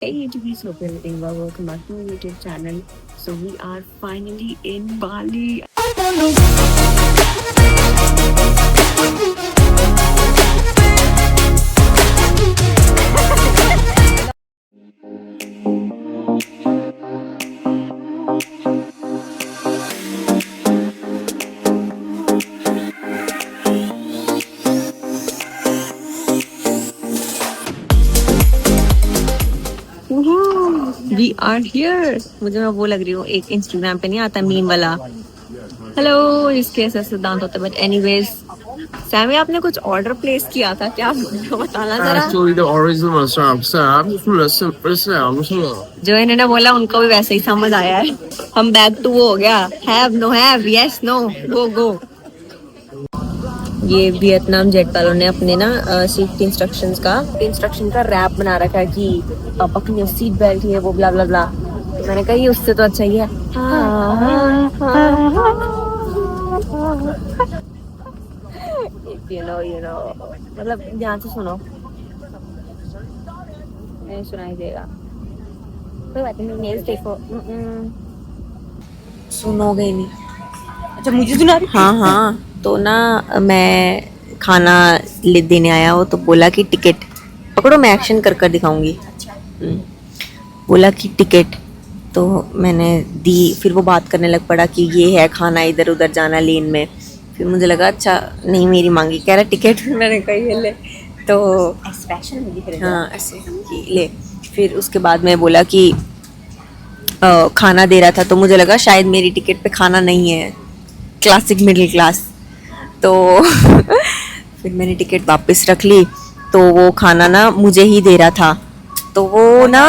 Hey YouTubers, hope you're doing well. Welcome back to my YouTube channel. So we are finally in Bali. We are here. मुझे मैं वो लग रही हूँ एक इंस्टाग्राम पे नहीं आता मीम वाला हेलो इसके ऐसे ऐसे दांत होते बट एनीवेज सैमी आपने कुछ ऑर्डर प्लेस किया था क्या बताना जरा Actually, the original restaurant served full of simple sounds. जो इन्होंने बोला उनको भी वैसे ही समझ आया है हम बैक टू वो हो गया have no have yes no go go ये वियतनाम जेट वालों ने अपने ना सीट इंस्ट्रक्शन का रैप बना रखा है कि अब अपनी सीट बेल्ट है वो ब्ला ब्ला ब्ला तो मैंने कहा ये उससे तो अच्छा ही है you know मतलब ध्यान से सुनो नहीं सुनाई देगा कोई बात नहीं नेल्स देखो सुनोगे नहीं अच्छा मुझे सुना हाँ तो ना मैं खाना ले देने आया हो तो बोला कि टिकट पकड़ो मैं एक्शन कर कर दिखाऊंगी बोला कि टिकट तो मैंने दी फिर वो बात करने लग पड़ा कि ये है खाना इधर उधर जाना लेन में फिर मुझे लगा अच्छा नहीं मेरी मांगी कह रहा टिकट मैंने कही है ले तो हाँ ऐसे कि ले फिर उसके बाद मैं बोला कि खाना दे रहा था तो मुझे लगा शायद मेरी टिकट पे खाना नहीं है क्लासिक मिडिल क्लास तो फिर मैंने टिकट वापस रख ली तो वो खाना ना मुझे ही दे रहा था तो वो ना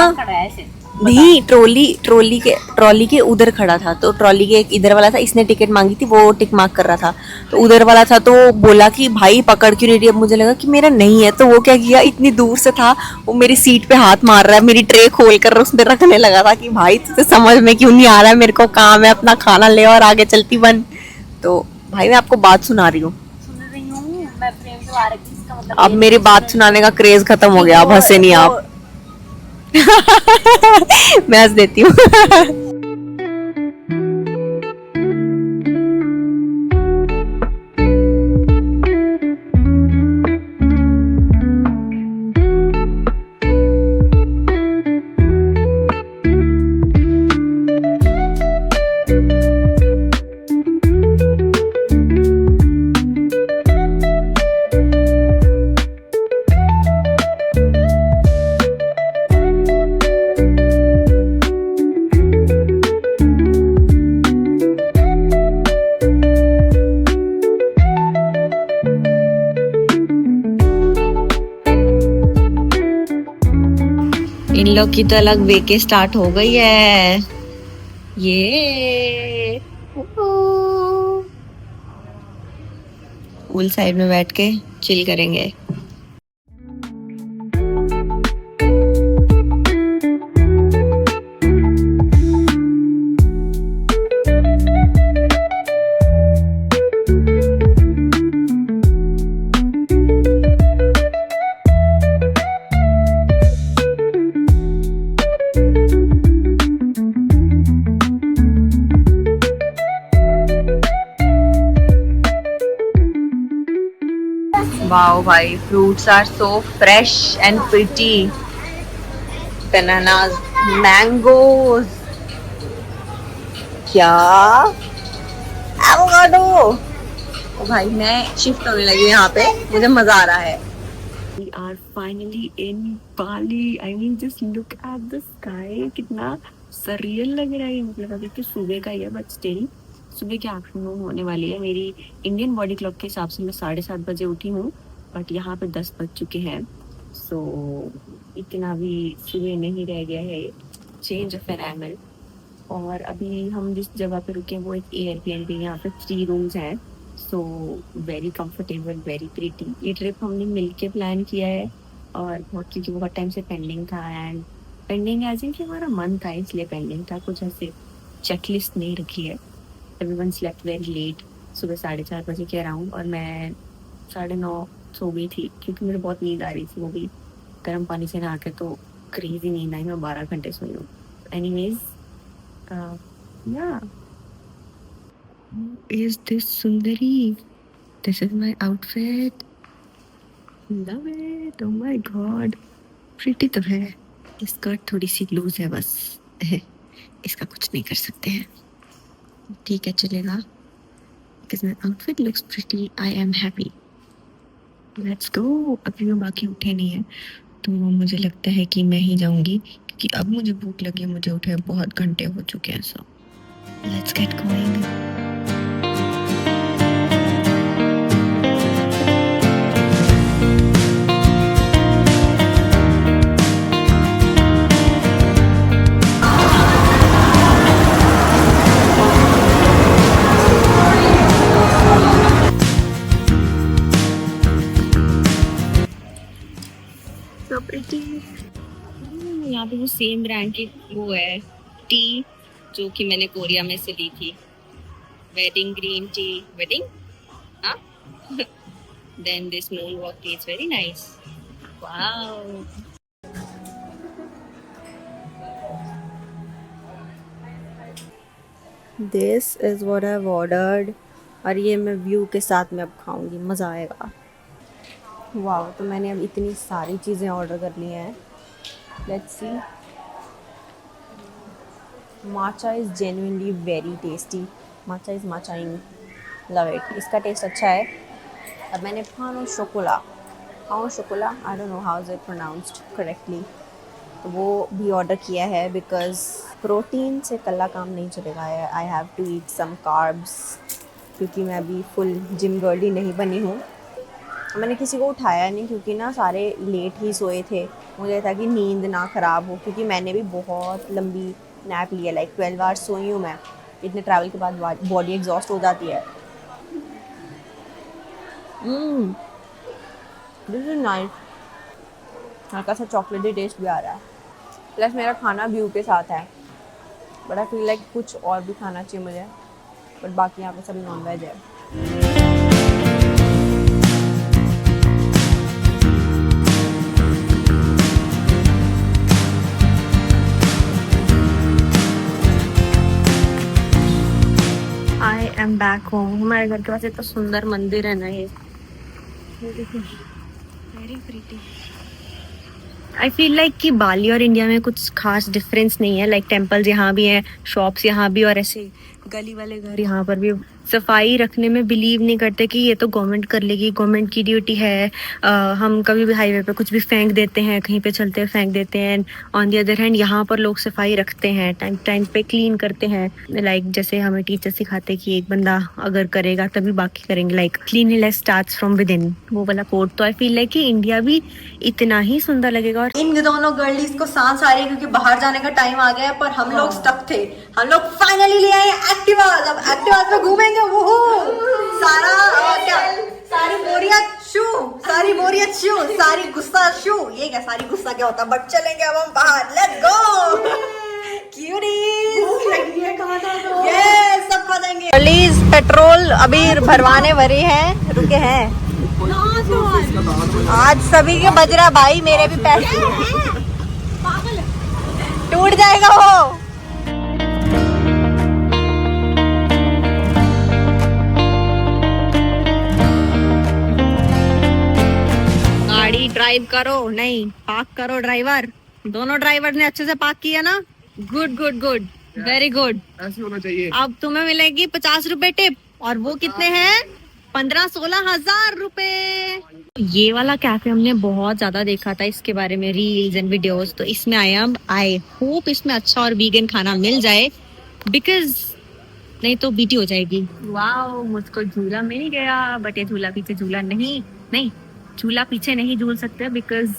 नहीं ट्रॉली के उधर खड़ा था तो ट्रॉली के इधर वाला था इसने टिकट मांगी थी वो टिक मार्क कर रहा था तो उधर वाला था तो बोला कि भाई पकड़ क्यों नहीं रही अब मुझे लगा कि मेरा नहीं है तो वो क्या किया इतनी दूर से था वो मेरी सीट पे हाथ मार रहा है मेरी ट्रे खोल कर उसमें रखने लगा था कि भाई तुझे समझ में क्यों नहीं आ रहा है मेरे को काम है अपना खाना ले और आगे चलती बन तो भाई मैं आपको बात सुना रही हूँ अब मेरी बात सुनाने का क्रेज खत्म हो गया अब हंसे नहीं आप मैं हंस देती हूँ इन लोग की तो अलग वेके स्टार्ट हो गई है ये पूल साइड में बैठ के चिल करेंगे Wow, bhai, fruits are so fresh and pretty. Bananas, mangoes. क्या? Avocado. तो भाई मैं शिफ्ट होने लगी यहाँ पे मुझे मजा आ रहा है We are finally in Bali. I mean, just look at the sky. कितना surreal लग रहा है मतलब अभी तो सुबह का ही है बट स्टिल सुबह की आफ्टरनून होने वाली है मेरी इंडियन बॉडी क्लॉक के हिसाब से मैं 7:30 बजे उठी हूँ बट यहाँ पे 10 बज चुके हैं सो इतना भी सुबह नहीं रह गया है चेंज ऑफ एनवायरनमेंट और अभी हम जिस जगह पे रुके हैं वो एक एयरप्लेन यहाँ पे 3 रूम्स हैं so very comfortable very pretty ये ट्रिप हमने मिलके प्लान किया है और बहुत क्योंकि बहुत टाइम से पेंडिंग था एंड पेंडिंग एज इन कि हमारा मन था इसलिए पेंडिंग था कुछ ऐसे चेकलिस्ट नहीं रखी है एवरीवन स्लेप्ट वेरी लेट सुबह 4:30 बजे के अराउंड और मैं 9:30 सो गई थी क्योंकि मुझे बहुत नींद आ रही थी वो भी गर्म पानी से नहा के तो क्रेजी नींद आई, मैं 12 घंटे सोई हूँ. एनीवेज, या, is this Sundari? This is my outfit. Love it. Oh my God, pretty तो है. स्कर्ट थोड़ी सी लूज है बस. इसका कुछ नहीं कर सकते हैं. ठीक है, चलेगा. Because my outfit looks pretty, I am happy. Let's go. अभी वो बाकी उठे नहीं है, तो मुझे लगता है कि मैं ही जाऊंगी, क्योंकि अब मुझे भूख लगी है. मुझे उठे बहुत घंटे हो चुके हैं. So let's get going. So pretty. यहाँ पे वो सेम ब्रांड की वो है टी, जो कि मैंने कोरिया में से ली थी. Wedding green tea. वेडिंग, हाँ. Then this moonwalk tea is very nice. Wow. This is what I've ordered. और ये मैं व्यू के साथ में अब खाऊंगी, मज़ा आएगा. वाह, तो मैंने अब इतनी सारी चीज़ें ऑर्डर कर ली हैं. Let's see. Matcha is genuinely very tasty. Matcha is matching. Love it. इसका टेस्ट अच्छा है. अब मैंने pain au chocolat, I don't know how is it pronounced correctly, तो वो भी ऑर्डर किया है. बिकॉज प्रोटीन से कल्ला काम नहीं चलेगा. I have to eat some carbs, क्योंकि मैं अभी फुल जिम गर्ली नहीं बनी हूँ. मैंने किसी को उठाया नहीं, क्योंकि ना सारे लेट ही सोए थे. मुझे था कि नींद ना ख़राब हो, क्योंकि मैंने भी बहुत लंबी नैप ली है. लाइक 12 आवर्स सोई हूँ मैं. इतने ट्रैवल के बाद बॉडी एग्जॉस्ट हो जाती है. This is nice. हल्का सा चॉकलेटी टेस्ट भी आ रहा है. प्लस मेरा खाना व्यू के साथ है, बट आई फील लाइक कुछ और भी खाना चाहिए मुझे. बट बाकी यहाँ पे सब नॉन वेज है. I am back home. हमारे घर के पास इतना सुंदर मंदिर है ना, ये वेरी प्रीटी. आई फील लाइक कि बाली और इंडिया में कुछ खास डिफरेंस नहीं है. लाइक टेम्पल्स यहाँ भी हैं, शॉप्स यहाँ भी, और ऐसे गली वाले घर यहाँ पर भी. सफाई रखने में बिलीव नहीं करते कि ये तो गवर्नमेंट कर लेगी, गवर्नमेंट की ड्यूटी है. हम कभी भी हाईवे पे कुछ भी फेंक देते हैं, कहीं पे चलते हुए फेंक देते हैं. ऑन दी अदर हैंड यहाँ पर लोग सफाई रखते हैं, टाइम टाइम पे क्लीन करते हैं. लाइक जैसे हमें टीचर सिखाते हैं कि एक बंदा अगर करेगा तभी बाकी करेंगे. Like cleanliness starts from with in, वो वाला कोड. तो आई फील लाइक कि इंडिया भी इतना ही सुंदर लगेगा. और इन दोनों गर्लीज को सांस आ रही है, क्योंकि बाहर जाने का टाइम आ गया है, पर हम लोग स्टक थे. हम लोग फाइनली ले आए एक्टिवा. अब एक्टिवा पे घूमेंगे. वो सारा क्या, सारी बोरियत शू, सारी गुस्सा शू. ये क्या सारी गुस्सा क्या होता, बट चलेंगे अब हम बाहर. Let's go cuties. यस, सब खा देंगे. प्लीज पेट्रोल अभी भरवाने भरी है, रुके हैं. आज सभी के बज रहा भाई, मेरे भी पैसे टूट जाएगा वो. गाड़ी ड्राइव करो, नहीं पार्क करो. ड्राइवर, दोनों ड्राइवर ने अच्छे से पार्क किया ना. Good good good, very good. ऐसे होना चाहिए. अब तुम्हें मिलेगी 50 रुपए टिप. और वो कितने हैं? 15-16 हजार रुपए. ये वाला कैफे हमने बहुत ज्यादा देखा था, इसके बारे में रील्स एंड वीडियोस. तो इसमें आए हम. आई होप इसमें अच्छा और वीगन खाना मिल जाए, बिकॉज नहीं तो बीटी हो जाएगी. वाओ, मुझको झूला मिल गया. बट ये झूला पीछे झूला नहीं, झूला पीछे नहीं झूल सकते, बिकॉज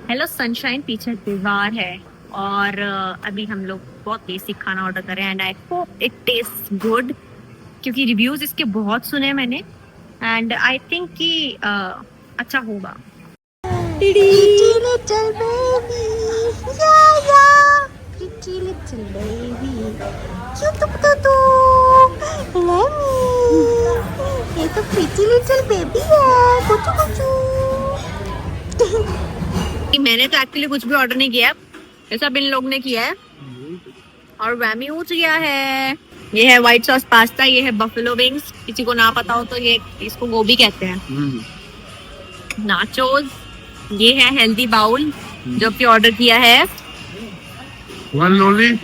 हेलो सनशाइन पीछे दीवार है. और अभी हम लोग बहुत बेसिक खाना ऑर्डर कर रहे हैं. And I hope it taste good, क्योंकि रिव्यूज इसके बहुत सुने हैं मैंने. एंड आई थिंक कि अच्छा होगा. ये तो प्रीटी लिटिल बेबी है. कुचू कुचू. मैंने तो एक्चुअली कुछ भी ऑर्डर नहीं किया. ये सब इन लोग ने किया है। और वैमी हो गया है। ये है व्हाइट सॉस पास्ता, ये है बफेलो विंग्स, किसी को ना पता हो तो ये इसको गोभी कहते हैं। नाचोस, ये है हेल्दी बाउल जो कि ऑर्डर किया है One only.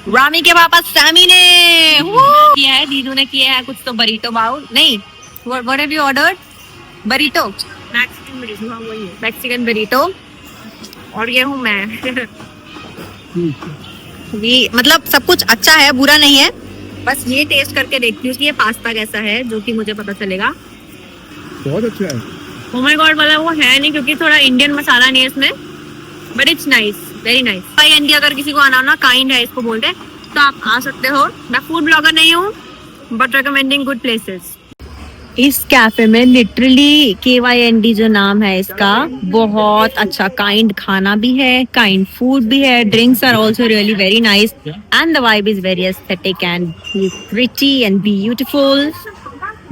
रामी के पापा सैमी ने किया है, दीदू ने किया है कुछ तो बरीटो बाउल नहीं, what have you ordered? Burrito, Mexican burrito. और ये हूँ मैं। ये मतलब सब कुछ अच्छा है, बुरा नहीं है, बस ये टेस्ट करके देखती हूँ कि ये पास्ता कैसा है, जो कि मुझे पता चलेगा। बहुत अच्छा है। Oh my God, वाला वो है नहीं क्योंकि थोड़ा इंडियन मसाला नहीं है इसमें, but it's nice, very nice. KYND अगर किसी को आना हो ना, काइंड है इसको बोलते हैं, तो आप आ सकते हो। मैं फूड ब्लॉगर नहीं हूँ, बट रिकमेंडिंग गुड प्लेसेस। इस कैफे में लिटरली KYND जो नाम है इसका, बहुत अच्छा काइंड खाना भी है, काइंड फूड भी है, drinks are also really very nice and the vibe is very aesthetic and pretty and beautiful,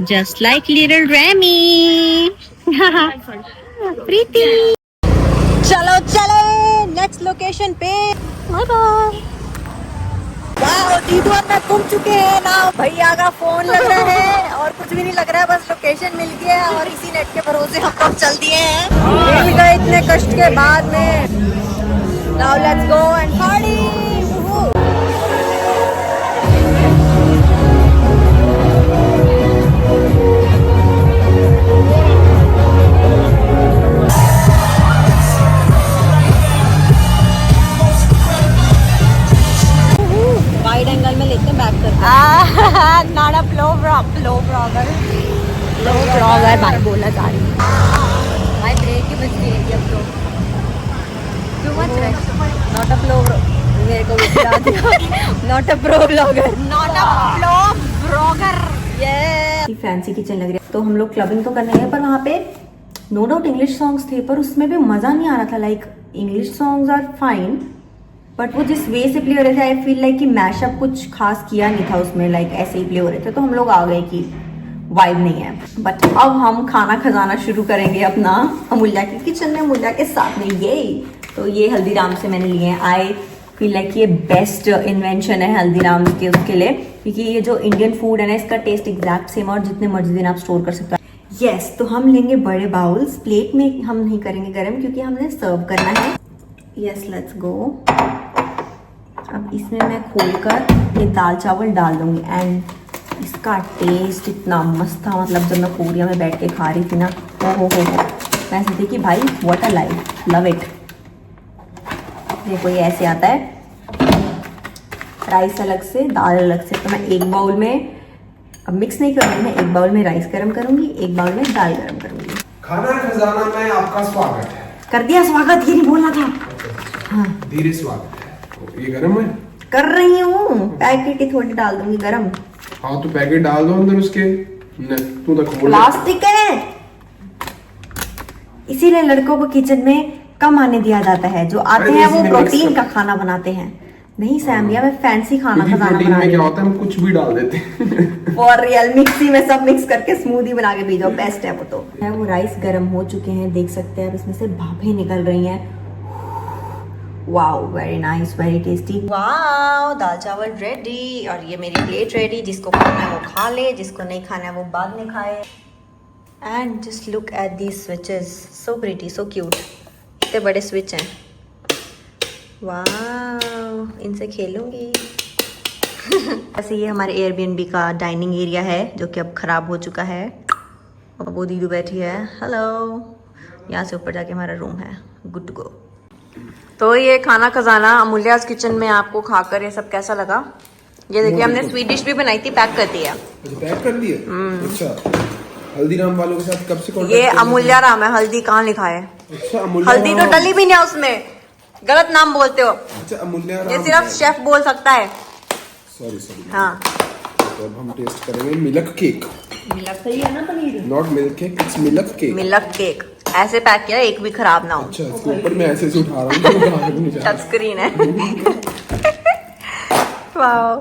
just like little रैमी। प्रीति, चलो चले नेक्स्ट लोकेशन पे। Bye bye. वाओ, दीदू और मैं घूम चुके हैं ना, भैया का फोन लग रहा है और कुछ भी नहीं लग रहा है, बस लोकेशन मिल गया है और इसी नेट के भरोसे हम लोग चल दिए हैं। मिल गए इतने कष्ट के बाद में। Now let's go and party. Wide angle में लेते हैं, बैक करते हैं। नॉट अ फ्लो ब्लॉगर भाई बोलना चाह रही हूँ। भाई ब्रेक ही बच गई है अब तो। Too much rush. Not a flow मेरे को विश्वास दिया। Not a pro blogger, not a flow blogger. ये फैंसी किचन लग रही है। तो हम लोग क्लबिंग तो करने गए, पर वहाँ पे नो डाउट इंग्लिश सॉन्ग्स थे, पर उसमें भी मजा नहीं आ रहा था। Like English songs are fine, but वो जिस वे से प्ले हो रहे थे, आई फील लाइक कि मैशअप कुछ खास किया नहीं था उसमें, लाइक ऐसे ही प्ले हो रहे थे। तो हम लोग आ गए कि वाइब नहीं है। बट अब हम खाना खजाना शुरू करेंगे अपना अमूल्या की किचन में, अमूल्या के साथ में। ये तो ये हल्दीराम से मैंने लिए हैं। आई फील लाइक ये बेस्ट इन्वेंशन है हल्दीराम के उसके लिए, क्योंकि ये जो इंडियन फूड है ना, इसका टेस्ट एग्जैक्ट सेम और जितने मर्जी दिन आप स्टोर कर सकते हो। यस, तो हम लेंगे बड़े बाउल्स। प्लेट में हम नहीं करेंगे गर्म क्योंकि हमने सर्व करना है। Yes, let's go. अब इसमें मैं खोलकर ये दाल चावल डाल दूंगी एंड इसका टेस्ट इतना मस्त था। मतलब जब मैं कोरिया में बैठ के खा रही थी ना, हो मैं सोचती कि भाई what a life, love it. देखो ये ऐसे आता है, राइस अलग से, दाल अलग से। तो मैं एक बाउल में अब मिक्स नहीं करूँगी, मैं एक बाउल में राइस गर्म करूँगी, एक बाउल में दाल गर्म करूँगी। खाना खजाना में आपका स्वागत है। कर दिया स्वागत, ये नहीं बोलना था। हाँ, धीरे स्वागत है। ये गरम है? कर रही हूँ, पैकेट ही थोड़ी डाल दूंगी गरम। हाँ तो पैकेट डाल दो अंदर उसके। तू तो खोल। प्लास्टिक है, इसीलिए लड़कों को किचन में कम आने दिया जाता है। जो आते हैं वो प्रोटीन का खाना बनाते हैं। नहीं सैमिया, मैं फैंसी खाना खजाना बना रही हूँ। क्या होता है, हम कुछ भी डाल देते हैं। फॉर रियल, मिक्सी में सब मिक्स करके स्मूदी बना के पी जाओ, बेस्ट है वो। तो है वो राइस गर्म हो चुके हैं, देख सकते हैं। अब इसमें से भापें निकल रही हैं। Wow, very nice, very tasty. Wow, दाल चावल रेडी और ये मेरी प्लेट रेडी। जिसको खाना है वो खा ले, जिसको नहीं खाना है वो बाद में खाए। And just look at these switches, so pretty, so cute. इतने बड़े स्विच हैं। वाओ, इनसे खेलूंगी। वैसे ये हमारे एयरबीएनबी का डाइनिंग एरिया है, जो कि अब खराब हो चुका है। और वो दीदू बैठी है, हेलो। यहाँ से ऊपर जाके हमारा रूम है, गुड टू गो। तो ये खाना खजाना अमूल्याज किचन में आपको खाकर ये सब कैसा लगा? ये देखिए, हमने स्वीट डिश भी बनाई थी, पैक कर दी है। पैक कर दिए? अच्छा, हल्दीराम वालों के साथ कब से कॉन्टैक्ट? ये अमूल्या राम है, हल्दी कहाँ लिखा है? अच्छा, अमूल्या हल्दी तो डली भी नहीं है उसमें, गलत नाम बोलते हो। अच्छा, अमूल्या राम ये सिर्फ शेफ बोल सकता है। सॉरी। हाँ, तो अब हम टेस्ट करेंगे मिल्क केक। मिल्क सही है ना paneer? Not milk cake, it's milk cake. Milk cake ऐसे पैक किया, एक भी खराब ना हो। अच्छा, इसके ऊपर मैं ऐसे उठा रहा हूँ। टच स्क्रीन है। वाओ।